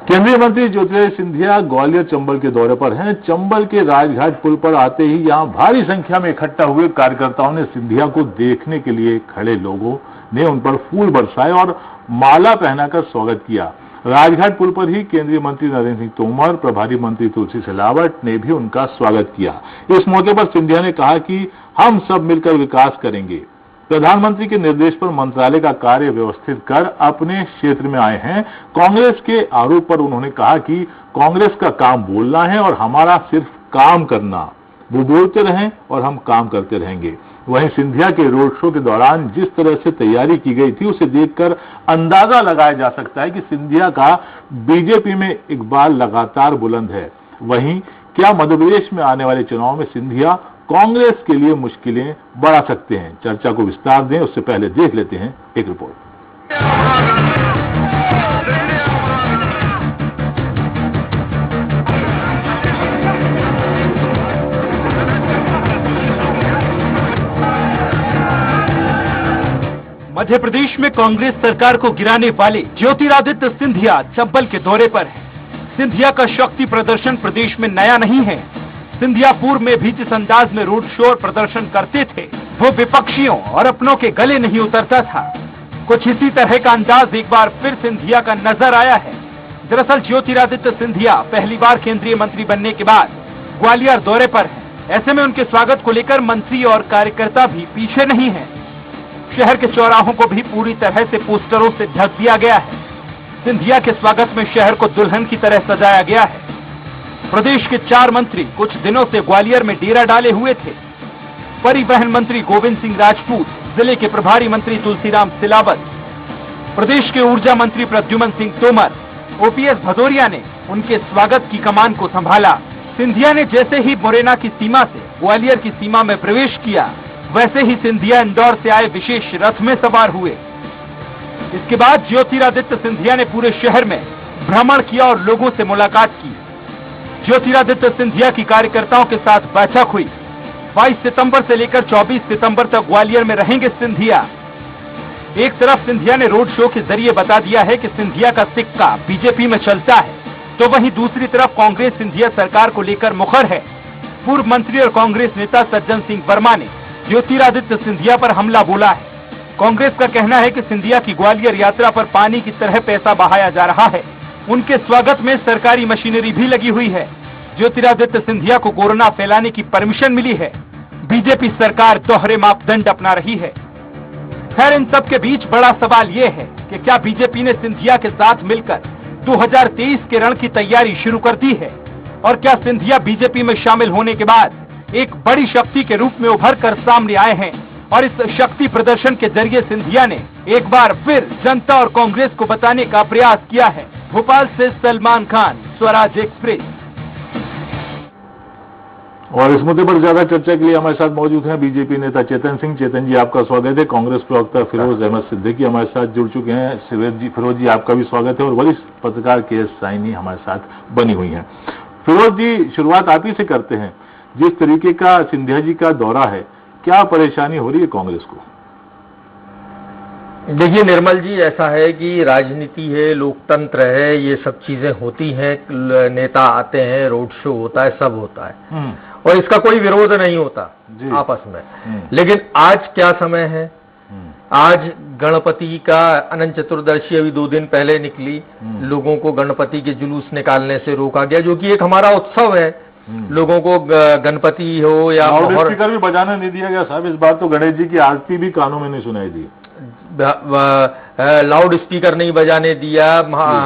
केंद्रीय मंत्री ज्योतिरादित्य सिंधिया ग्वालियर चंबल के दौरे पर हैं। चंबल के राजघाट पुल पर आते ही यहां भारी संख्या में इकट्ठा हुए कार्यकर्ताओं ने सिंधिया को देखने के लिए खड़े लोगों ने उन पर फूल बरसाए और माला पहनाकर स्वागत किया। राजघाट पुल पर ही केंद्रीय मंत्री नरेंद्र सिंह तोमर, प्रभारी मंत्री तुलसी सिलावट ने भी उनका स्वागत किया। इस मौके पर सिंधिया ने कहा कि हम सब मिलकर विकास करेंगे। प्रधानमंत्री के निर्देश पर मंत्रालय का कार्य व्यवस्थित कर अपने क्षेत्र में आए हैं। कांग्रेस के आरोप पर उन्होंने कहा कि कांग्रेस का काम बोलना है और हमारा सिर्फ काम करना। वो बोलते रहें और हम काम करते रहेंगे। वहीं सिंधिया के रोड शो के दौरान जिस तरह से तैयारी की गई थी उसे देखकर अंदाजा लगाया जा सकता है कि सिंधिया का बीजेपी में इकबाल लगातार बुलंद है। वहीं क्या मध्य प्रदेश में आने वाले चुनाव में सिंधिया कांग्रेस के लिए मुश्किलें बढ़ा सकते हैं? चर्चा को विस्तार दें उससे पहले देख लेते हैं एक रिपोर्ट। मध्य प्रदेश में कांग्रेस सरकार को गिराने वाले ज्योतिरादित्य सिंधिया चंबल के दौरे पर हैं। सिंधिया का शक्ति प्रदर्शन प्रदेश में नया नहीं है। सिंधिया पूर्व में भी जिस अंदाज में रोड शो और प्रदर्शन करते थे वो विपक्षियों और अपनों के गले नहीं उतरता था। कुछ इसी तरह का अंदाज एक बार फिर सिंधिया का नजर आया है। दरअसल ज्योतिरादित्य सिंधिया पहली बार केंद्रीय मंत्री बनने के बाद ग्वालियर दौरे पर हैं। ऐसे में उनके स्वागत को लेकर मंत्री और कार्यकर्ता भी पीछे नहीं है। शहर के चौराहों को भी पूरी तरह से पोस्टरों से ढक दिया गया है। सिंधिया के स्वागत में शहर को दुल्हन की तरह सजाया गया है। प्रदेश के 4 मंत्री कुछ दिनों से ग्वालियर में डेरा डाले हुए थे। परिवहन मंत्री गोविंद सिंह राजपूत, जिले के प्रभारी मंत्री तुलसीराम सिलावट, प्रदेश के ऊर्जा मंत्री प्रद्युमन सिंह तोमर, ओपीएस भदौरिया ने उनके स्वागत की कमान को संभाला। सिंधिया ने जैसे ही मुरैना की सीमा से ग्वालियर की सीमा में प्रवेश किया, वैसे ही सिंधिया इंदौर से आए विशेष रथ में सवार हुए। इसके बाद ज्योतिरादित्य सिंधिया ने पूरे शहर में भ्रमण किया और लोगों से मुलाकात की। ज्योतिरादित्य सिंधिया की कार्यकर्ताओं के साथ बैठक हुई। 22 सितंबर से लेकर 24 सितंबर तक ग्वालियर में रहेंगे सिंधिया। एक तरफ सिंधिया ने रोड शो के जरिए बता दिया है कि सिंधिया का सिक्का बीजेपी में चलता है, तो वहीं दूसरी तरफ कांग्रेस सिंधिया सरकार को लेकर मुखर है। पूर्व मंत्री और कांग्रेस नेता सज्जन सिंह वर्मा ने ज्योतिरादित्य सिंधिया पर हमला बोला है। कांग्रेस का कहना है कि सिंधिया की ग्वालियर यात्रा पर पानी की तरह पैसा बहाया जा रहा है। उनके स्वागत में सरकारी मशीनरी भी लगी हुई है। ज्योतिरादित्य सिंधिया को कोरोना फैलाने की परमिशन मिली है। बीजेपी सरकार दोहरे मापदंड अपना रही है। खैर, इन सब के बीच बड़ा सवाल यह है कि क्या बीजेपी ने सिंधिया के साथ मिलकर 2023 के रण की तैयारी शुरू कर दी है? और क्या सिंधिया बीजेपी में शामिल होने के बाद एक बड़ी शक्ति के रूप में उभर कर सामने आए हैं? और इस शक्ति प्रदर्शन के जरिए सिंधिया ने एक बार फिर जनता और कांग्रेस को बताने का प्रयास किया है। भोपाल से सलमान खान, स्वराज एक्सप्रेस। और इस मुद्दे पर ज्यादा चर्चा के लिए हमारे साथ मौजूद हैं बीजेपी नेता चेतन सिंह। चेतन जी, आपका स्वागत है। कांग्रेस प्रवक्ता फिरोज अहमद सिद्दीकी हमारे साथ जुड़ चुके हैं। फिरोज जी, आपका भी स्वागत है। और वरिष्ठ पत्रकार के एस साइनी हमारे साथ बनी हुई हैं। फिरोज जी, शुरुआत आप ही से करते हैं। जिस तरीके का सिंधिया जी का दौरा है, क्या परेशानी हो रही है कांग्रेस को? देखिए निर्मल जी, ऐसा है कि राजनीति है, लोकतंत्र है, ये सब चीजें होती हैं। नेता आते हैं, रोड शो होता है, सब होता है और इसका कोई विरोध नहीं होता आपस में। लेकिन आज क्या समय है? आज गणपति का अनंत चतुर्दशी अभी 2 दिन पहले निकली। लोगों को गणपति के जुलूस निकालने से रोका गया, जो कि एक हमारा उत्सव है। लोगों को गणपति हो या स्पीकर भी बजाने नहीं दिया गया साहब। इस बार तो गणेश जी की आरती भी कानों में नहीं सुनाई दी। लाउड स्पीकर नहीं बजाने दिया।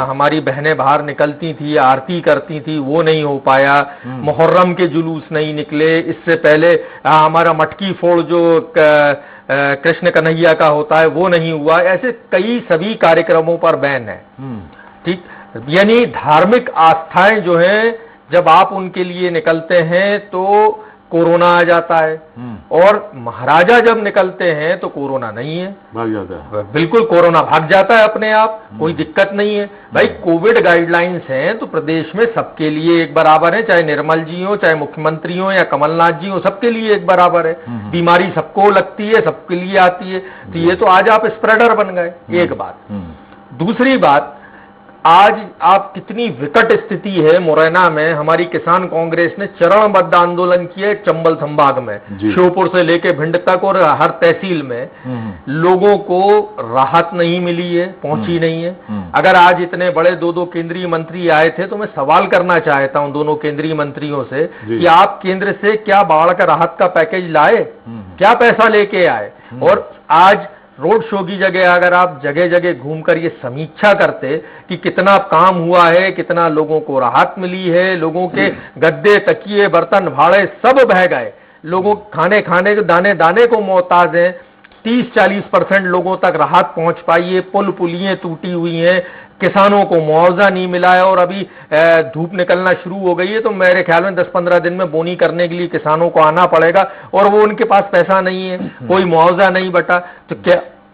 हमारी बहनें बाहर निकलती थी, आरती करती थी, वो नहीं हो पाया। मुहर्रम के जुलूस नहीं निकले। इससे पहले हमारा मटकी फोड़ जो कृष्ण कन्हैया का होता है वो नहीं हुआ। ऐसे कई सभी कार्यक्रमों पर बैन है। ठीक, यानी धार्मिक आस्थाएं जो हैं, जब आप उनके लिए निकलते हैं तो कोरोना आ जाता है, और महाराजा जब निकलते हैं तो कोरोना नहीं है, भाग जाता है। बिल्कुल, कोरोना भाग जाता है अपने आप, कोई दिक्कत नहीं है। भाई, कोविड गाइडलाइंस हैं तो प्रदेश में सबके लिए एक बराबर है, चाहे निर्मल जी हो, चाहे मुख्यमंत्री हो या कमलनाथ जी हो, सबके लिए एक बराबर है। बीमारी सबको लगती है, सबके लिए आती है। तो ये तो आज आप स्प्रेडर बन गए, एक बात। दूसरी बात, आज आप कितनी विकट स्थिति है मुरैना में। हमारी किसान कांग्रेस ने चरणबद्ध आंदोलन किए चंबल संभाग में, श्योपुर से लेके भिंड तक, और हर तहसील में लोगों को राहत नहीं मिली है, पहुंची नहीं है। अगर आज इतने बड़े दो केंद्रीय मंत्री आए थे तो मैं सवाल करना चाहता हूं दोनों केंद्रीय मंत्रियों से कि आप केंद्र से क्या बाढ़ का राहत का पैकेज लाए, क्या पैसा लेके आए? और आज रोड शो की जगह अगर आप जगह जगह घूमकर ये समीक्षा करते कि कितना काम हुआ है, कितना लोगों को राहत मिली है, लोगों के गद्दे, तकिए, बर्तन, भाड़े सब बह गए, लोगों खाने के दाने दाने को मोहताज हैं, 30-40% लोगों तक राहत पहुंच पाई है, पुल पुलियां टूटी हुई हैं, किसानों को मुआवजा नहीं मिला है, और अभी धूप निकलना शुरू हो गई है तो मेरे ख्याल में 10-15 दिन में बोनी करने के लिए किसानों को आना पड़ेगा, और वो उनके पास पैसा नहीं है, कोई मुआवजा नहीं बटा। तो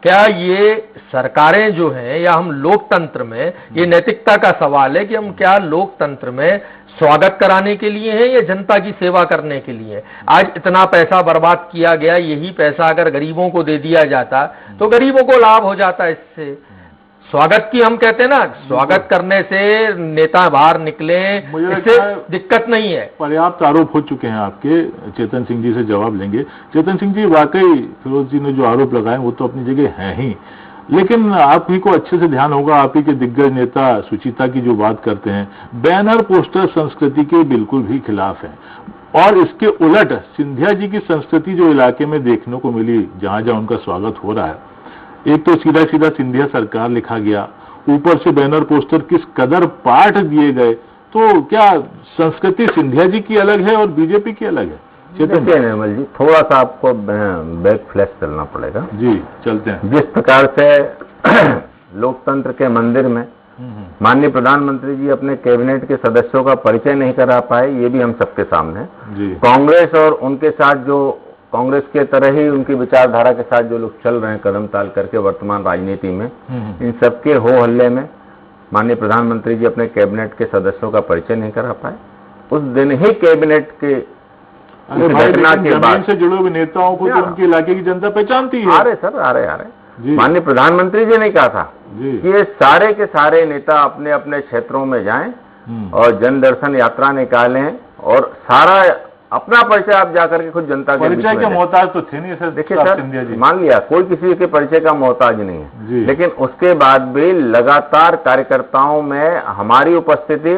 क्या ये सरकारें जो हैं, या हम लोकतंत्र में, ये नैतिकता का सवाल है कि हम क्या लोकतंत्र में स्वागत कराने के लिए हैं या जनता की सेवा करने के लिए? आज इतना पैसा बर्बाद किया गया, यही पैसा अगर गरीबों को दे दिया जाता तो गरीबों को लाभ हो जाता। इससे स्वागत की हम कहते हैं ना, स्वागत करने से नेता बाहर निकले, इससे दिक्कत नहीं है। पर्याप्त आरोप हो चुके हैं आपके। चेतन सिंह जी से जवाब लेंगे। चेतन सिंह जी, वाकई फिरोज जी ने जो आरोप लगाए वो तो अपनी जगह हैं ही, लेकिन आप ही को अच्छे से ध्यान होगा, आप ही के दिग्गज नेता सुचिता की जो बात करते हैं, बैनर पोस्टर संस्कृति के बिल्कुल भी खिलाफ है। और इसके उलट सिंधिया जी की संस्कृति जो इलाके में देखने को मिली, जहां जहां उनका स्वागत हो रहा है, एक तो सीधा सीधा सिंधिया सरकार लिखा गया, ऊपर से बैनर पोस्टर किस कदर पाठ दिए गए। तो क्या संस्कृति सिंधिया जी की अलग है और बीजेपी की अलग है? देखिए निर्मल जी, थोड़ा सा आपको बैक फ्लैश चलना पड़ेगा। जी चलते हैं। जिस प्रकार से लोकतंत्र के मंदिर में माननीय प्रधानमंत्री जी अपने कैबिनेट के सदस्यों का परिचय नहीं करा पाए, ये भी हम सबके सामने है। कांग्रेस और उनके साथ जो कांग्रेस के तरह ही उनकी विचारधारा के साथ जो लोग चल रहे हैं कदम ताल करके वर्तमान राजनीति में, इन सबके हो हल्ले में माननीय प्रधानमंत्री जी अपने कैबिनेट के सदस्यों का परिचय नहीं करा पाए। उस दिन ही कैबिनेट के घटना के बाद से जुड़े हुए नेताओं को तो उनके इलाके की जनता पहचानती है। आ रहे माननीय प्रधानमंत्री जी ने कहा था कि ये सारे के सारे नेता अपने अपने क्षेत्रों में जाएं और जन दर्शन यात्रा निकालें, और सारा अपना परिचय आप जाकर के खुद जनता के परिचय के मोहताज तो थे नहीं सर। देखिए सर, मान लिया कोई किसी के परिचय का मोहताज नहीं है, लेकिन उसके बाद भी लगातार कार्यकर्ताओं में हमारी उपस्थिति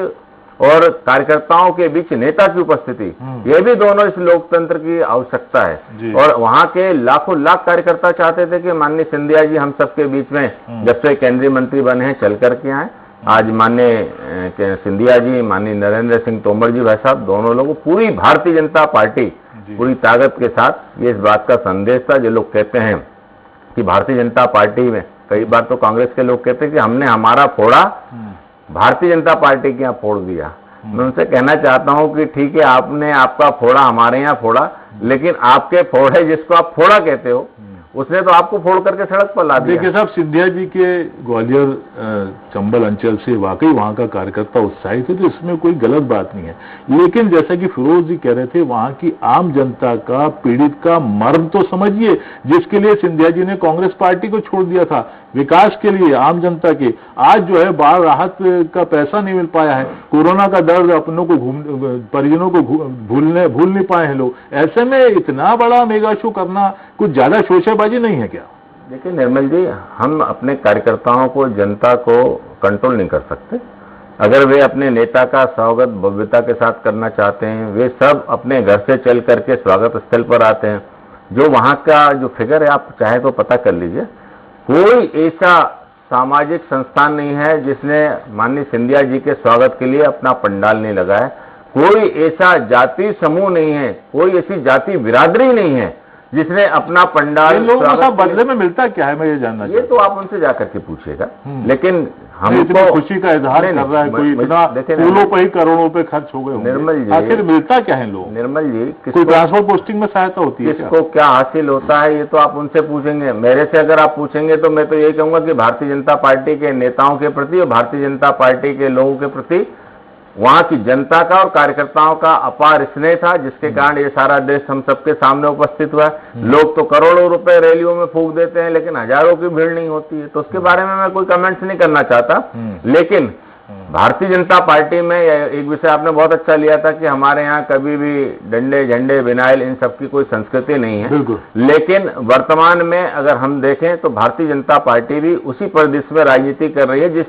और कार्यकर्ताओं के बीच नेता की उपस्थिति, ये भी दोनों इस लोकतंत्र की आवश्यकता है। और वहां के लाखों लाख कार्यकर्ता चाहते थे कि माननीय सिंधिया जी हम सबके बीच में जब से केंद्रीय मंत्री बने हैं चल करके आए। आज माननीय सिंधिया जी, माननीय नरेंद्र सिंह तोमर जी, भाई साहब दोनों लोगों, पूरी भारतीय जनता पार्टी पूरी ताकत के साथ ये इस बात का संदेश था। जो लोग कहते हैं कि भारतीय जनता पार्टी में, कई बार तो कांग्रेस के लोग कहते हैं कि हमने हमारा फोड़ा भारतीय जनता पार्टी के यहाँ फोड़ दिया। मैं उनसे कहना चाहता हूं कि ठीक है, आपने आपका फोड़ा हमारे यहाँ फोड़ा, लेकिन आपके फोड़े जिसको आप फोड़ा कहते हो उसने तो आपको फोड़ करके सड़क पर ला दिया। देखिए साहब, सिंधिया जी के ग्वालियर चंबल अंचल से वाकई वहां का कार्यकर्ता उत्साहित है, तो इसमें कोई गलत बात नहीं है। लेकिन जैसा कि फिरोज जी कह रहे थे, वहां की आम जनता का, पीड़ित का मर्म तो समझिए, जिसके लिए सिंधिया जी ने कांग्रेस पार्टी को छोड़ दिया था, विकास के लिए, आम जनता के। आज जो है बाढ़ राहत का पैसा नहीं मिल पाया है, कोरोना का दर्द अपनों को परिजनों को भूल नहीं पाए हैं लोग। ऐसे में इतना बड़ा मेगा शो करना कुछ ज्यादा शोशेबाजी नहीं है क्या? देखिए निर्मल जी, हम अपने कार्यकर्ताओं को, जनता को कंट्रोल नहीं कर सकते। अगर वे अपने नेता का स्वागत भव्यता के साथ करना चाहते हैं, वे सब अपने घर से चल करके स्वागत स्थल पर आते हैं। जो वहां का जो फिगर है, आप चाहे तो पता कर लीजिए, कोई ऐसा सामाजिक संस्थान नहीं है जिसने माननीय सिंधिया जी के स्वागत के लिए अपना पंडाल नहीं लगाया। कोई ऐसा जाति समूह नहीं है, कोई ऐसी जाति बिरादरी नहीं है जिसने अपना पंडाल। लोगों को बदले में मिलता क्या है, मैं ये जानना ये तो आप उनसे जाकर के पूछिएगा। लेकिन हमको खुशी का इजहार कर रहा है कोई, इतना फूलों पर ही करोड़ों पे खर्च हो गए निर्मल जी, आखिर मिलता क्या है लोग? निर्मल जी, कोई ट्रांसपोर्ट पोस्टिंग में सहायता होती है, किसको क्या हासिल होता है, ये तो आप उनसे पूछेंगे। मेरे से अगर आप पूछेंगे तो मैं तो यही कहूंगा कि भारतीय जनता पार्टी के नेताओं के प्रति और भारतीय जनता पार्टी के लोगों के प्रति वहां की जनता का और कार्यकर्ताओं का अपार स्नेह था, जिसके कारण ये सारा देश हम सबके सामने उपस्थित हुआ है। लोग तो करोड़ों रुपए रैलियों में फूंक देते हैं, लेकिन हजारों की भीड़ नहीं होती है, तो उसके बारे में मैं कोई कमेंट्स नहीं करना चाहता। लेकिन भारतीय जनता पार्टी में एक विषय आपने बहुत अच्छा लिया था कि हमारे यहाँ कभी भी डंडे झंडे विनाइल इन सब की कोई संस्कृति नहीं है, लेकिन वर्तमान में अगर हम देखें तो भारतीय जनता पार्टी भी उसी परिदृश्य में राजनीति कर रही है जिस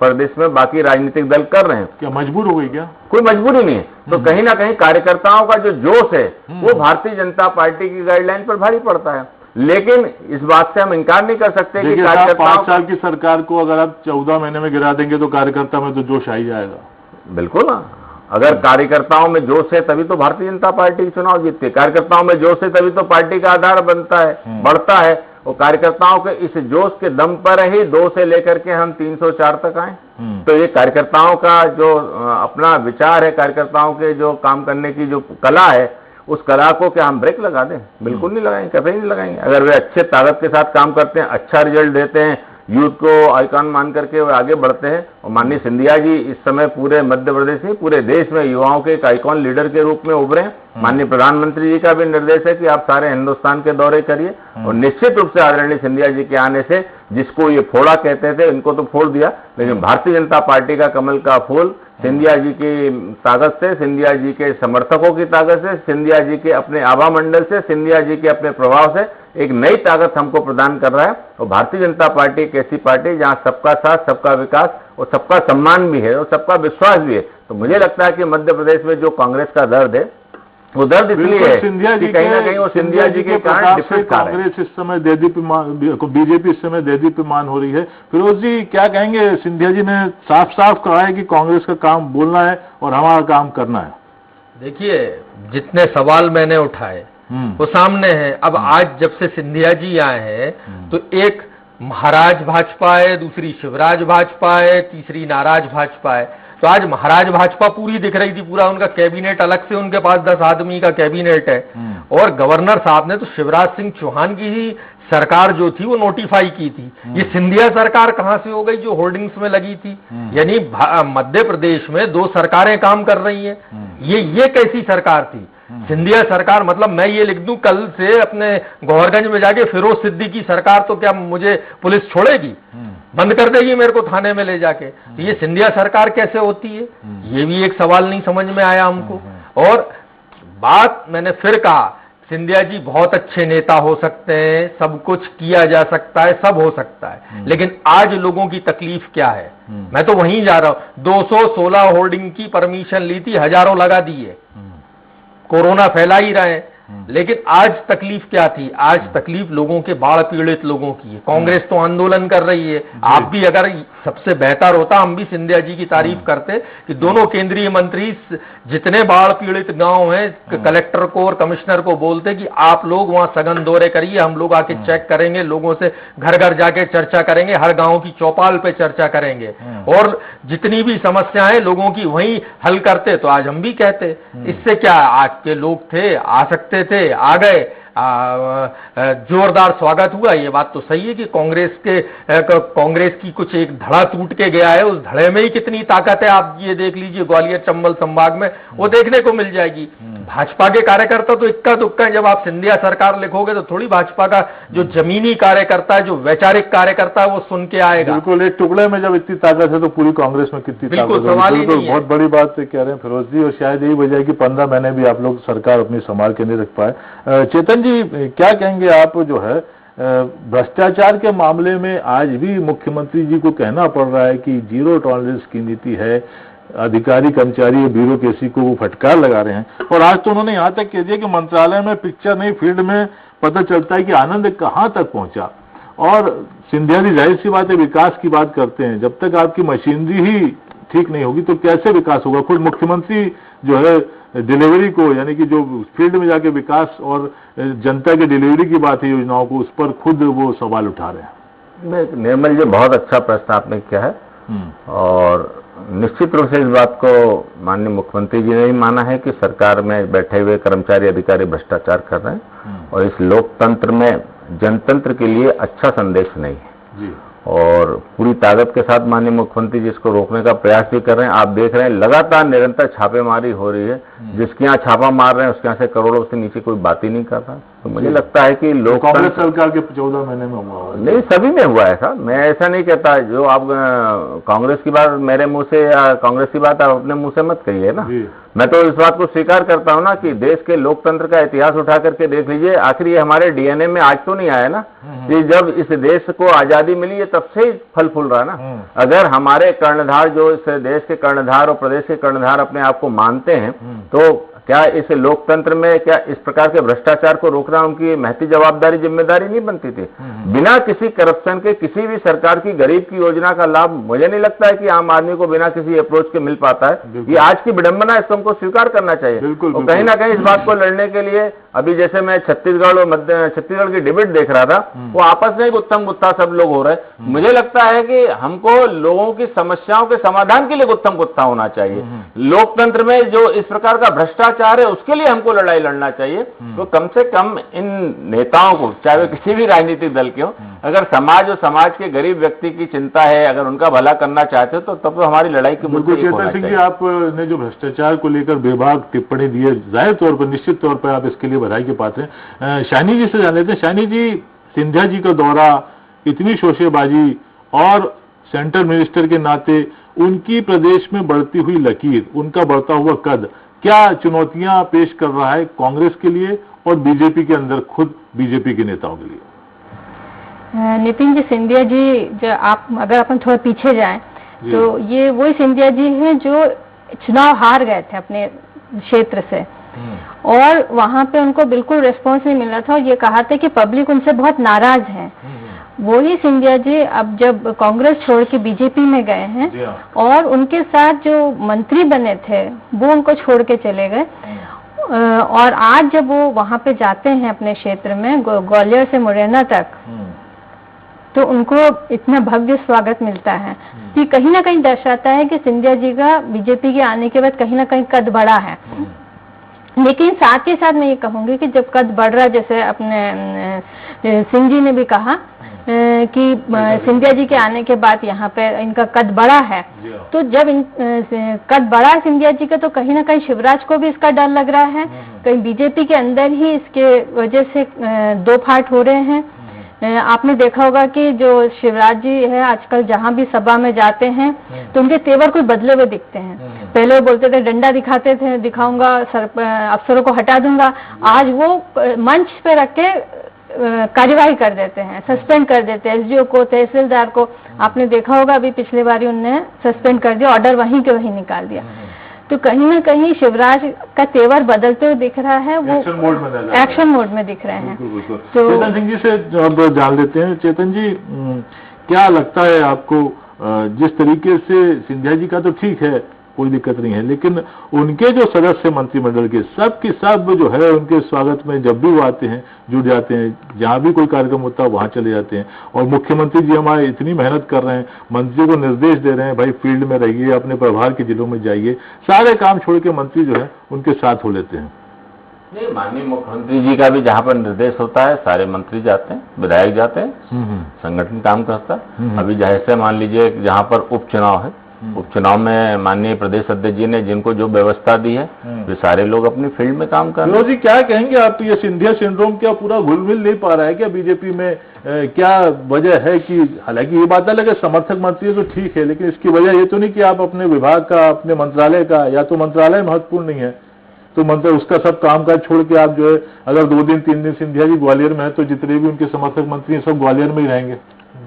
परिदृश्य में बाकी राजनीतिक दल कर रहे हैं। क्या मजबूर हो गई क्या? कोई मजबूरी नहीं है, तो कहीं ना कहीं कार्यकर्ताओं का जो जोश है वो भारतीय जनता पार्टी की गाइडलाइन पर भारी पड़ता है। लेकिन इस बात से हम इनकार नहीं कर सकते कि कार्यकर्ताओं 5 साल की सरकार को अगर आप 14 महीने में गिरा देंगे तो कार्यकर्ता में तो जोश आ ही जाएगा। बिल्कुल, अगर कार्यकर्ताओं में जोश है तभी तो भारतीय जनता पार्टी चुनाव जीतती है, कार्यकर्ताओं में जोश है तभी तो पार्टी का आधार बनता है, बढ़ता है। और कार्यकर्ताओं के इस जोश के दम पर ही 2 से लेकर के हम 304 तक आए। तो ये कार्यकर्ताओं का जो अपना विचार है, कार्यकर्ताओं के जो काम करने की जो कला है, उस कला को क्या हम ब्रेक लगा दें? बिल्कुल नहीं लगाएंगे, कभी नहीं लगाएंगे। अगर वे अच्छे ताकत के साथ काम करते हैं, अच्छा रिजल्ट देते हैं, यूथ को आइकॉन मान करके वे आगे बढ़ते हैं। और माननीय सिंधिया जी इस समय पूरे मध्य प्रदेश में, पूरे देश में युवाओं के एक आइकॉन लीडर के रूप में उभरे हैं। माननीय प्रधानमंत्री जी का भी निर्देश है कि आप सारे हिंदुस्तान के दौरे करिए, और निश्चित रूप से आदरणीय सिंधिया जी के आने से, जिसको ये फोड़ा कहते थे, इनको तो फोड़ दिया, लेकिन भारतीय जनता पार्टी का कमल का फूल सिंधिया जी की ताकत से, सिंधिया जी के समर्थकों की ताकत से, सिंधिया जी के अपने आभा मंडल से, सिंधिया जी के अपने प्रभाव से एक नई ताकत हमको प्रदान कर रहा है। और भारतीय जनता पार्टी एक ऐसी पार्टी जहां सबका साथ, सबका विकास और सबका सम्मान भी है और सबका विश्वास भी है। तो मुझे लगता है कि मध्य प्रदेश में जो कांग्रेस का दर्द है, वो दर्द इसलिए है कि कहीं ना कहीं वो सिंधिया जी के कारण डिफरेंट कांग्रेस इस समय बीजेपी इस समय देदीप्यमान हो रही है। फिरोज जी क्या कहेंगे? सिंधिया जी ने साफ साफ कहा है कि कांग्रेस का काम बोलना है और हमारा काम करना है। देखिए, जितने सवाल मैंने उठाए वो सामने है। अब आज जब से सिंधिया जी आए हैं तो एक महाराज भाजपा है, दूसरी शिवराज भाजपा है, तीसरी नाराज भाजपा है। तो आज महाराज भाजपा पूरी दिख रही थी, पूरा उनका कैबिनेट अलग से, उनके पास 10 आदमी का कैबिनेट है। और गवर्नर साहब ने तो शिवराज सिंह चौहान की ही सरकार जो थी वो नोटिफाई की थी। ये सिंधिया सरकार कहां से हो गई जो होर्डिंग्स में लगी थी? यानी मध्य प्रदेश में 2 सरकारें काम कर रही हैं। ये कैसी सरकार थी? सिंधिया सरकार मतलब मैं ये लिख दूं कल से अपने गौहरगंज में जाके फिरोज सिद्दीकी सरकार, तो क्या मुझे पुलिस छोड़ेगी? बंद कर देगी मेरे को थाने में ले जाके। तो ये सिंधिया सरकार कैसे होती है? ये भी एक सवाल नहीं समझ में आया हमको। और बात मैंने फिर कहा, सिंधिया जी बहुत अच्छे नेता हो सकते हैं, सब कुछ किया जा सकता है, सब हो सकता है, लेकिन आज लोगों की तकलीफ क्या है? मैं तो वहीं जा रहा हूं। 216 होर्डिंग की परमिशन ली थी, हजारों लगा दी है, कोरोना फैला ही रहे हैं। लेकिन आज तकलीफ क्या थी? आज तकलीफ लोगों के बाढ़ पीड़ित लोगों की है। कांग्रेस तो आंदोलन कर रही है। आप भी, अगर सबसे बेहतर होता, हम भी सिंधिया जी की तारीफ करते कि दोनों केंद्रीय मंत्री जितने बाढ़ पीड़ित गांव हैं, कलेक्टर को और कमिश्नर को बोलते कि आप लोग वहां सघन दौरे करिए, हम लोग आके चेक करेंगे, लोगों से घर घर जाके चर्चा करेंगे, हर गांव की चौपाल पे चर्चा करेंगे, और जितनी भी समस्याएं लोगों की वहीं हल करते। तो आज हम भी कहते, इससे क्या, आज के लोग थे, आ सकते थे, आ गए, जोरदार स्वागत हुआ। ये बात तो सही है कि कांग्रेस की कुछ एक धड़ा टूट के गया है, उस धड़े में ही कितनी ताकत है आप ये देख लीजिए, ग्वालियर चंबल संभाग में वो देखने को मिल जाएगी। भाजपा के कार्यकर्ता तो इक्का दुक्का है। जब आप सिंधिया सरकार लिखोगे तो थोड़ी भाजपा का जो जमीनी कार्यकर्ता है, जो वैचारिक कार्यकर्ता है, वो सुन के आएगा। बिल्कुल, एक टुकड़े में जब इतनी ताकत है तो पूरी कांग्रेस में कितनी ताकत है? सवाल ही नहीं है। बहुत बड़ी बात कह रहे हैं फिरोज जी, और शायद यही वजह है कि 15 महीने भी आप लोग सरकार अपनी संभाल के नहीं रख पाए। चेतन जी क्या कहेंगे आप? जो है भ्रष्टाचार के मामले में आज भी मुख्यमंत्री जी को कहना पड़ रहा है कि 0 टॉलरेंस की नीति है, अधिकारी कर्मचारी ब्यूरोक्रेसी को वो फटकार लगा रहे हैं। और आज तो उन्होंने यहां तक कह दिया कि मंत्रालय में पिक्चर नहीं, फील्ड में पता चलता है कि आनंद कहां तक पहुंचा। और सिंधिया जी जाहिर सी बात है विकास की बात करते हैं, जब तक आपकी मशीनरी ही ठीक नहीं होगी तो कैसे विकास होगा? खुद मुख्यमंत्री जो है डिलीवरी को, यानी कि जो फील्ड में जाके विकास और जनता के डिलीवरी की बात है योजनाओं को, उस पर खुद वो सवाल उठा रहे हैं। निर्मल जी, बहुत अच्छा प्रश्न आपने किया है, और निश्चित रूप से इस बात को माननीय मुख्यमंत्री जी ने भी माना है कि सरकार में बैठे हुए कर्मचारी अधिकारी भ्रष्टाचार कर रहे हैं, और इस लोकतंत्र में जनतंत्र के लिए अच्छा संदेश नहीं है। और पूरी ताकत के साथ माननीय मुख्यमंत्री जी इसको रोकने का प्रयास भी कर रहे हैं। आप देख रहे हैं लगातार निरंतर छापेमारी हो रही है। जिसके यहाँ छापा मार रहे हैं उसके यहाँ से करोड़ों से नीचे कोई बात ही नहीं कर रहा। तो मुझे लगता है कि कांग्रेस सरकार के 14 महीने में हुआ नहीं, सभी में हुआ है साहब। मैं ऐसा नहीं कहता, जो आप कांग्रेस की बात मेरे मुंह से या कांग्रेस की बात आप अपने मुंह से मत कहिए ना। मैं तो इस बात को स्वीकार करता हूं ना कि देश के लोकतंत्र का इतिहास उठा करके देख लीजिए। आखिर ये हमारे डीएनए में आज तो नहीं आया ना कि जब इस देश को आजादी मिली, ये तब से ही फल फूल रहा ना। अगर हमारे कर्णधार जो इस देश के कर्णधार और प्रदेश के कर्णधार अपने आप को मानते हैं, तो क्या इस लोकतंत्र में क्या इस प्रकार के भ्रष्टाचार को रोकना उनकी महती जवाबदारी जिम्मेदारी नहीं बनती थी? बिना किसी करप्शन के किसी भी सरकार की गरीब की योजना का लाभ मुझे नहीं लगता है कि आम आदमी को बिना किसी अप्रोच के मिल पाता है। ये आज की विडंबना है, इसको हमको स्वीकार करना चाहिए। और कहीं ना कहीं इस बात को लड़ने के लिए अभी जैसे मैं छत्तीसगढ़ और छत्तीसगढ़ की डिबेट देख रहा था, वो आपस में गुत्थम गुत्था सब लोग हो रहे। मुझे लगता है कि हमको लोगों की समस्याओं के समाधान के लिए गुत्थम गुत्था होना चाहिए। लोकतंत्र में जो इस प्रकार का भ्रष्टाचार है उसके लिए हमको लड़ाई लड़ना चाहिए। तो कम से कम इन नेताओं को, चाहे वे किसी भी राजनीतिक दल के हो, अगर समाज और समाज के गरीब व्यक्ति की चिंता है, अगर उनका भला करना चाहते हो, तो तब तो हमारी लड़ाई की मुद्दे एक होना चाहिए। चेतन सिंह जी, आपने जो भ्रष्टाचार को लेकर बेबाक टिप्पणी दी है, जाहिर तौर पर निश्चित तौर पर आप इसके लिए बधाई के पात्र हैं। शानी जी से जान लेते हैं। शानी जी, सिंधिया जी का दौरा, इतनी शोशेबाजी और सेंट्रल मिनिस्टर के नाते उनकी प्रदेश में बढ़ती हुई लकीर, उनका बढ़ता हुआ कद क्या चुनौतियां पेश कर रहा है कांग्रेस के लिए और बीजेपी के अंदर खुद बीजेपी के नेताओं के लिए? नितिन जी, सिंधिया जी, जो आप अगर अपन थोड़ा पीछे जाएं तो ये वही सिंधिया जी हैं जो चुनाव हार गए थे अपने क्षेत्र से, और वहां पे उनको बिल्कुल रिस्पांस नहीं मिल रहा था और ये कहा था कि पब्लिक उनसे बहुत नाराज है। वही सिंधिया जी अब जब कांग्रेस छोड़ के बीजेपी में गए हैं और उनके साथ जो मंत्री बने थे वो उनको छोड़ के चले गए, और आज जब वो वहां पे जाते हैं अपने क्षेत्र में ग्वालियर से मुरैना तक, तो उनको इतना भव्य स्वागत मिलता है कि कहीं ना कहीं दर्शाता है कि सिंधिया जी का बीजेपी के आने के बाद कहीं ना कहीं कद बढ़ा है। लेकिन साथ ही साथ मैं ये कहूंगी कि जब कद बढ़ रहा, जैसे अपने सिंह जी ने भी कहा कि सिंधिया जी के आने के बाद यहाँ पे इनका कद बढ़ा है, तो जब कद बढ़ा सिंधिया जी का, तो कहीं ना कहीं शिवराज को भी इसका डर लग रहा है। कहीं बीजेपी के अंदर ही इसके वजह से दो फाट हो रहे हैं। आपने देखा होगा कि जो शिवराज जी है आजकल जहां भी सभा में जाते हैं तो उनके तेवर कोई बदले हुए दिखते हैं। पहले वो बोलते थे डंडा दिखाते थे, दिखाऊंगा, अफसरों को हटा दूंगा, आज वो मंच पे रख के कार्यवाही कर देते हैं, सस्पेंड कर देते हैं एसडीओ को, तहसीलदार को। आपने देखा होगा अभी पिछली बार उनने सस्पेंड कर दिया, ऑर्डर वहीं के वहीं निकाल दिया। तो कहीं ना कहीं शिवराज का तेवर बदलते हुए दिख रहा है, वो एक्शन मोड में दिख रहे हैं। तो चेतन सिंह जी से अब जान लेते हैं। चेतन जी, क्या लगता है आपको, जिस तरीके से सिंधिया जी का तो ठीक है, कोई दिक्कत नहीं है, लेकिन उनके जो सदस्य मंत्रिमंडल के सब की सब जो है उनके स्वागत में जब भी वो आते हैं जुड़ जाते हैं, जहां भी कोई कार्यक्रम होता है वहां चले जाते हैं, और मुख्यमंत्री जी हमारे इतनी मेहनत कर रहे हैं, मंत्रियों को निर्देश दे रहे हैं भाई फील्ड में रहिए, अपने प्रभार के जिलों में जाइए, सारे काम छोड़ के मंत्री जो है उनके साथ हो लेते हैं। नहीं, माननीय मुख्यमंत्री जी का भी जहां पर निर्देश होता है सारे मंत्री जाते हैं, विधायक जाते हैं, संगठन काम करता है। अभी जैसे मान लीजिए जहां पर उपचुनाव है, उपचुनाव में माननीय प्रदेश अध्यक्ष जी ने जिनको जो व्यवस्था दी है वे सारे लोग अपनी फील्ड में काम कर रहे हैं। जी, क्या कहेंगे आप, ये सिंधिया सिंड्रोम क्या पूरा घुल मिल नहीं पा रहा है क्या बीजेपी में? क्या वजह है कि, हालांकि ये बात अलग है समर्थक मंत्री तो ठीक है, लेकिन इसकी वजह ये तो नहीं कि आप अपने विभाग का, अपने मंत्रालय का, या तो मंत्रालय महत्वपूर्ण नहीं है तो मंत्री उसका सब कामकाज छोड़ के आप जो है अगर 2 दिन 3 दिन सिंधिया जी ग्वालियर में है तो जितने भी उनके समर्थक मंत्री हैं सब ग्वालियर में ही रहेंगे।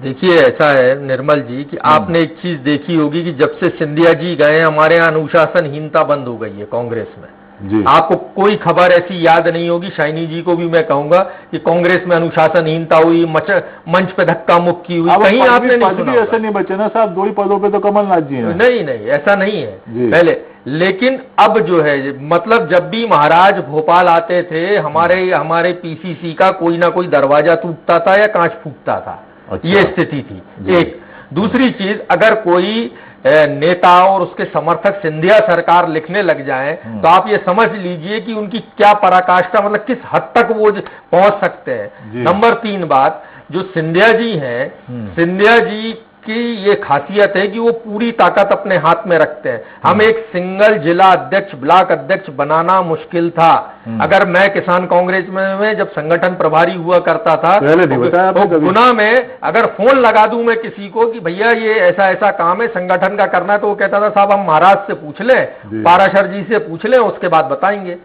देखिए ऐसा है निर्मल जी कि आपने एक चीज देखी होगी कि जब से सिंधिया जी गए हमारे यहाँ अनुशासनहीनता बंद हो गई है कांग्रेस में जी। आपको कोई खबर ऐसी याद नहीं होगी, शाइनी जी को भी मैं कहूंगा कि कांग्रेस में अनुशासनहीनता हुई, मंच पे धक्का मुक्की हुई, कहीं आपने नहीं सुना। ऐसा नहीं बचे ना साहब, 2 ही पदों पे तो कमलनाथ जी हैं। नहीं नहीं, ऐसा नहीं है पहले, लेकिन अब जो है मतलब जब भी महाराज भोपाल आते थे हमारे पीसीसी का कोई ना कोई दरवाजा टूटता था या कांच फूटता था। अच्छा। ये स्थिति थी एक। दूसरी चीज, अगर कोई नेता और उसके समर्थक सिंधिया सरकार लिखने लग जाएं तो आप ये समझ लीजिए कि उनकी क्या पराकाष्ठा, मतलब किस हद तक वो पहुंच सकते हैं। नंबर 3 बात, जो सिंधिया जी हैं, सिंधिया जी की ये खासियत है कि वो पूरी ताकत अपने हाथ में रखते हैं। हम एक सिंगल जिला अध्यक्ष, ब्लॉक अध्यक्ष बनाना मुश्किल था। अगर मैं किसान कांग्रेस में जब संगठन प्रभारी हुआ करता था तो गुना में अगर फोन लगा दूं मैं किसी को कि भैया ये ऐसा ऐसा काम है संगठन का करना है, तो वो कहता था साहब हम महाराज से पूछ लें, पाराशर जी से पूछ लें, उसके बाद बताएंगे।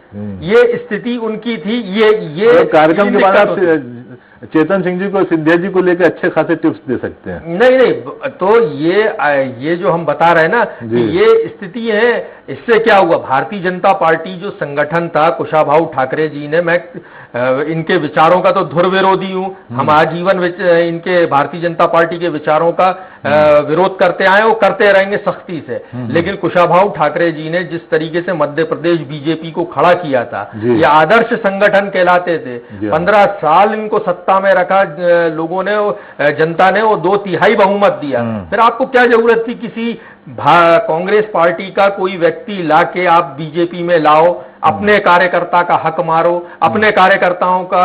ये स्थिति उनकी थी। ये कार्यक्रम के बाद आप चेतन सिंह जी को, सिंधिया जी को लेकर अच्छे खासे टिप्स दे सकते हैं। नहीं, तो ये जो हम बता रहे हैं ना कि ये स्थिति है। इससे क्या हुआ, भारतीय जनता पार्टी जो संगठन था, कुशाभाऊ ठाकरे जी ने, मैं इनके विचारों का तो धुर विरोधी हूं, हम आजीवन इनके भारतीय जनता पार्टी के विचारों का विरोध करते आए और करते रहेंगे सख्ती से। लेकिन कुशाभाऊ ठाकरे जी ने जिस तरीके से मध्य प्रदेश बीजेपी को खड़ा किया था, ये आदर्श संगठन कहलाते थे। 15 साल इनको सत्ता में रखा लोगों ने, जनता ने, वो 2/3 बहुमत दिया। फिर आपको क्या जरूरत थी किसी कांग्रेस पार्टी का कोई व्यक्ति लाके आप बीजेपी में लाओ, अपने कार्यकर्ता का हक मारो, अपने कार्यकर्ताओं का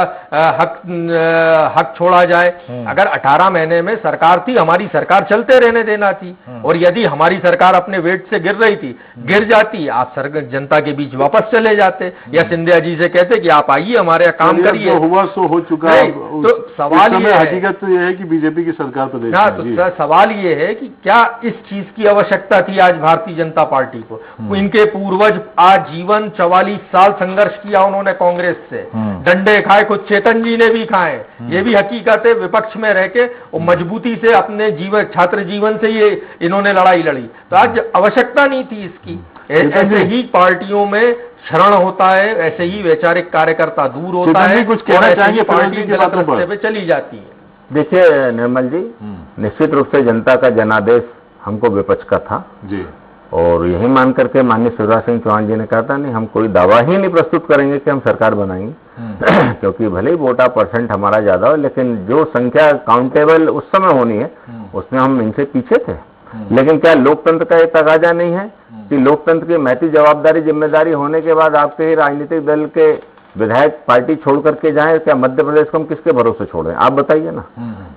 हक छोड़ा जाए। अगर 18 महीने में सरकार थी, हमारी सरकार चलते रहने देना थी। और यदि हमारी सरकार अपने वेट से गिर रही थी, गिर जाती, आप जनता के बीच वापस चले जाते, या सिंधिया जी से कहते कि आप आइए हमारे यहाँ काम करिए। हुआ सो हो चुका है। तो सवाल ये हकीकत तो यह है कि बीजेपी की सरकार प्रदेश में। तो सवाल ये है कि क्या इस चीज की आवश्यकता थी आज भारतीय जनता पार्टी को? इनके पूर्वज आजीवन 44 साल संघर्ष किया उन्होंने कांग्रेस से, डंडे खाए, खुद चेतन जी ने भी खाए। ये भी हकीकत है, विपक्ष में रह के और मजबूती से अपने जीवन, छात्र जीवन से ये इन्होंने लड़ाई लड़ी। तो आज आवश्यकता नहीं थी इसकी। ऐसे ही पार्टियों में क्षरण होता है, ऐसे ही वैचारिक कार्यकर्ता दूर होता है, कुछ कहना चाहेंगे पार्टी गलत रास्ते पे चली जाती है। देखिए निर्मल जी, निश्चित रूप से जनता का जनादेश हमको विपक्ष का था जी, और यही मान करके माननीय शिवराज सिंह चौहान जी ने कहा था नहीं, हम कोई दावा ही नहीं प्रस्तुत करेंगे कि हम सरकार बनाएंगे। क्योंकि भले ही वोटा परसेंट हमारा ज्यादा हो, लेकिन जो संख्या काउंटेबल उस समय होनी है उसमें हम इनसे पीछे थे। लेकिन क्या लोकतंत्र का ये तकाजा नहीं है कि लोकतंत्र की महती जवाबदारी, जिम्मेदारी होने के बाद आपके ही राजनीतिक दल के विधायक पार्टी छोड़ करके जाएं? क्या मध्य प्रदेश को हम किसके भरोसे छोड़ें? आप बताइए ना।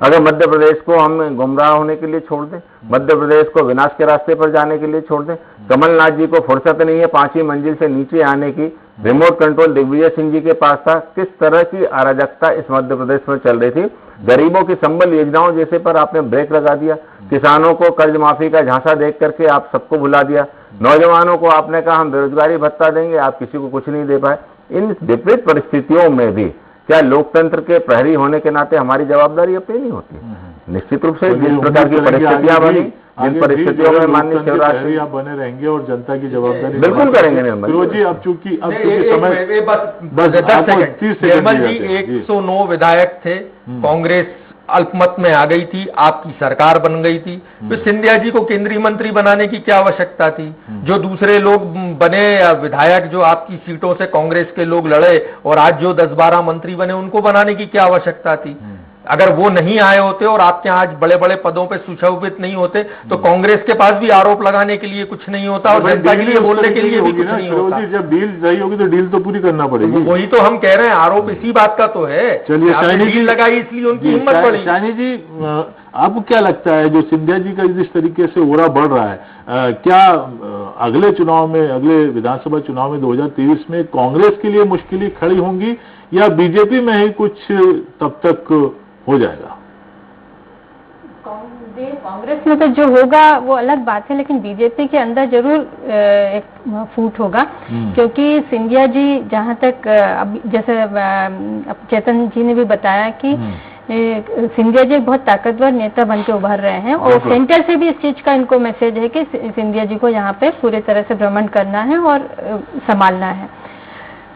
अगर मध्य प्रदेश को हम गुमराह होने के लिए छोड़ दें, मध्य प्रदेश को विनाश के रास्ते पर जाने के लिए छोड़ दें, कमलनाथ जी को फुर्सत नहीं है 5वीं मंजिल से नीचे आने की, रिमोट कंट्रोल दिग्विजय सिंह जी के पास था। किस तरह की अराजकता इस मध्य प्रदेश में चल रही थी। गरीबों की संबल योजनाओं जैसे पर आपने ब्रेक लगा दिया, किसानों को कर्ज माफी का झांसा देख करके आप सबको भुला दिया, नौजवानों को आपने कहा हम बेरोजगारी भत्ता देंगे, आप किसी को कुछ नहीं दे पाए। इन विपरीत परिस्थितियों में भी क्या लोकतंत्र के प्रहरी होने के नाते हमारी जवाबदारी अपनी नहीं होती? निश्चित रूप से जिस प्रकार की परिस्थितियां बनी, जिन परिस्थितियों में माननीय शिवराज सिंह आप बने रहेंगे और जनता की जवाबदारी बिल्कुल करेंगे निर्मल जी। अब चूंकि समय बस 109 विधायक थे, कांग्रेस अल्पमत में आ गई थी, आपकी सरकार बन गई थी। तो सिंधिया जी को केंद्रीय मंत्री बनाने की क्या आवश्यकता थी? जो दूसरे लोग बने विधायक, जो आपकी सीटों से कांग्रेस के लोग लड़े और आज जो 10-12 मंत्री बने, उनको बनाने की क्या आवश्यकता थी? अगर वो नहीं आए होते और आपके आज बड़े बड़े पदों पे सुशोभित नहीं होते, तो कांग्रेस के पास भी आरोप लगाने के लिए कुछ नहीं होता और जनता के लिए बोलने के लिए भी कुछ नहीं होता। जब डील सही होगी तो डील तो पूरी करना पड़ेगी। वही तो हम कह रहे हैं, आरोप इसी बात का तो है। चलिए, शाइनी जी लगाई इसलिए उनकी हिम्मत बढ़ी। शाइनी जी, आपको क्या लगता है जो सिंधिया जी का जिस तरीके से ओरा बढ़ रहा है, क्या अगले चुनाव में, अगले विधानसभा चुनाव में 2023 में कांग्रेस के लिए मुश्किलें खड़ी होंगी या बीजेपी में ही कुछ तब तक हो जाएगा? कांग्रेस में तो जो होगा वो अलग बात है, लेकिन बीजेपी के अंदर जरूर एक फूट होगा। क्योंकि सिंधिया जी जहां तक अब जैसे चेतन जी ने भी बताया कि सिंधिया जी एक बहुत ताकतवर नेता बन के उभर रहे हैं और सेंटर से भी इस चीज का इनको मैसेज है कि सिंधिया जी को यहाँ पे पूरी तरह से भ्रमण करना है और संभालना है।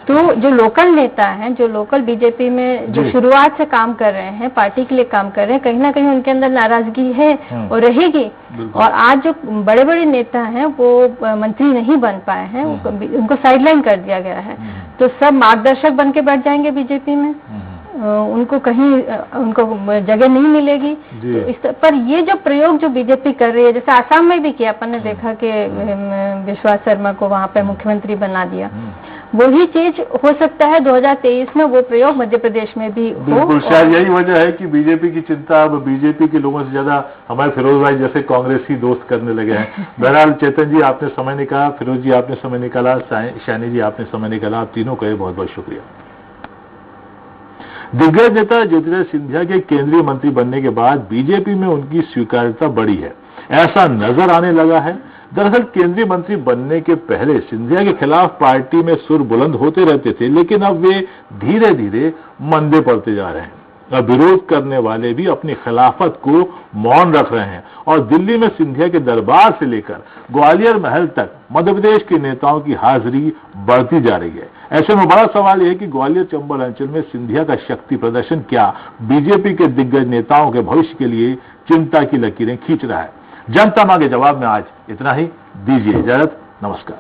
तो जो लोकल नेता हैं, जो लोकल बीजेपी में जो शुरुआत से काम कर रहे हैं, पार्टी के लिए काम कर रहे हैं, कहीं ना कहीं उनके अंदर नाराजगी है और रहेगी। और आज जो बड़े बड़े नेता हैं वो मंत्री नहीं बन पाए हैं, उनको साइडलाइन कर दिया गया है। तो सब मार्गदर्शक बन के बैठ जाएंगे बीजेपी में, उनको कहीं उनको जगह नहीं मिलेगी। तो इस पर ये जो प्रयोग जो बीजेपी कर रही है, जैसे आसाम में भी किया, अपन ने देखा कि विश्वास शर्मा को वहां पे मुख्यमंत्री बना दिया। वही चीज हो सकता है 2023 में वो प्रयोग मध्य प्रदेश में भी हो। बिल्कुल, शायद यही वजह है कि बीजेपी की चिंता अब बीजेपी के लोगों से ज्यादा हमारे फिरोज भाई जैसे कांग्रेसी दोस्त करने लगे हैं। बहरहाल चेतन जी आपने समय निकाला, फिरोज जी आपने समय निकाला, शैनी जी आपने समय निकाला, आप तीनों का बहुत बहुत शुक्रिया। दिग्गज नेता ज्योतिरादित्य सिंधिया के केंद्रीय मंत्री बनने के बाद बीजेपी में उनकी स्वीकार्यता बढ़ी है, ऐसा नजर आने लगा है। दरअसल केंद्रीय मंत्री बनने के पहले सिंधिया के खिलाफ पार्टी में सुर बुलंद होते रहते थे, लेकिन अब वे धीरे धीरे मंदे पड़ते जा रहे हैं। अब विरोध करने वाले भी अपनी खिलाफत को मौन रख रहे हैं और दिल्ली में सिंधिया के दरबार से लेकर ग्वालियर महल तक मध्य प्रदेश के नेताओं की हाजिरी बढ़ती जा रही है। ऐसे में बड़ा सवाल यह है कि ग्वालियर चंबल अंचल में सिंधिया का शक्ति प्रदर्शन क्या बीजेपी के दिग्गज नेताओं के भविष्य के लिए चिंता की लकीरें खींच रहा है। जनता मांगे जवाब में आज इतना ही। दीजिए इजाजत, नमस्कार।